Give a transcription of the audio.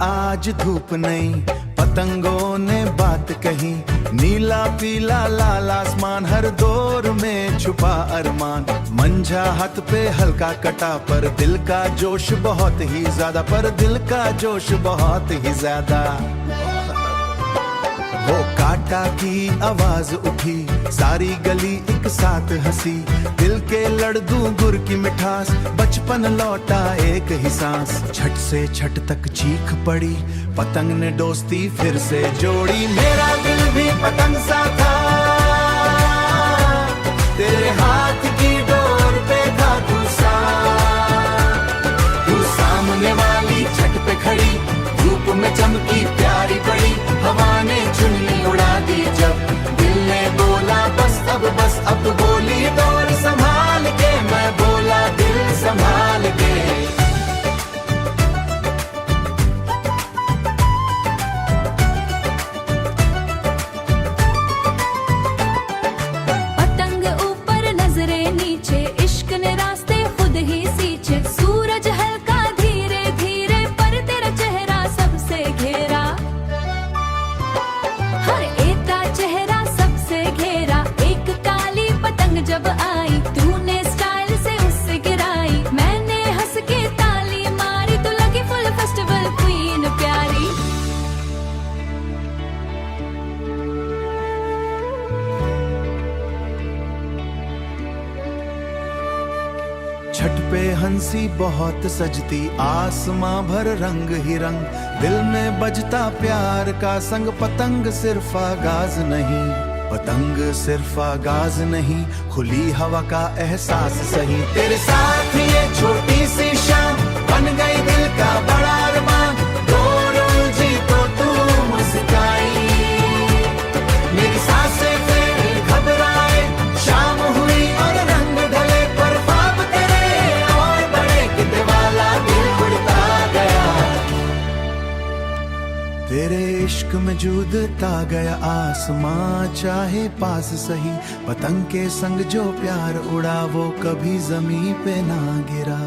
आज धूप नहीं, पतंगों ने बात कही। नीला पीला लाल आसमान, हर दौर में छुपा अरमान। मंझा हाथ पे हल्का कटा, पर दिल का जोश बहुत ही ज्यादा, पर दिल का जोश बहुत ही ज्यादा। वो काटा की आवाज उठी, सारी गली एक साथ हंसी। दिल के लड़दू गुर की मिठास, बचपन लौटा एक ही सांस। छठ से छठ तक चीख पड़ी, पतंग ने दोस्ती फिर से जोड़ी। मेरा दिल भी पतंग सा था, तेरे हाथ की डोर पे था तू सामने वाली छठ पे खड़ी, धूप में चमकी प्यारी बड़ी। हवा ने चुन्नी उड़ा दी जब, दिल ने बोला बस अब बोली डोर संभाल के। मैं बोला दिल संभाल के। पतंग ऊपर नजरे नीचे, इश्क ने रास्ते खुद ही सींचे। सूरज हल्का धीरे धीरे, पर तेरा चेहरा सबसे घेरा। हर एक का चेहरा सबसे घेरा। एक काली पतंग जब आई, तूने स्टाइल से उससे गिराई। मैंने हंस के ताली मारी, तो लगी फुल फेस्टिवल क्वीन प्यारी। छठ पे हंसी बहुत सजती, आसमां भर रंग ही रंग। दिल में बजता प्यार का संग, पतंग सिर्फ आगाज नहीं, पतंग सिर्फ आगाज नहीं। खुली हवा का एहसास सही, तेरे साथ ये छोटी सी शाम बन गई दिल का बड़ा अरमान। डोर उलझी तो तू मुस्काई, मेरी सांसें फिर घबराए। शाम हुई और रंग ढले, पर ख्वाब तेरे और बड़े कितने वाला दिल उड़ता गया। तेरे इश्क में जूदता गया आसमां, चाहे पास सही। पतंग के संग जो प्यार उड़ा, वो कभी जमीन पे ना गिरा।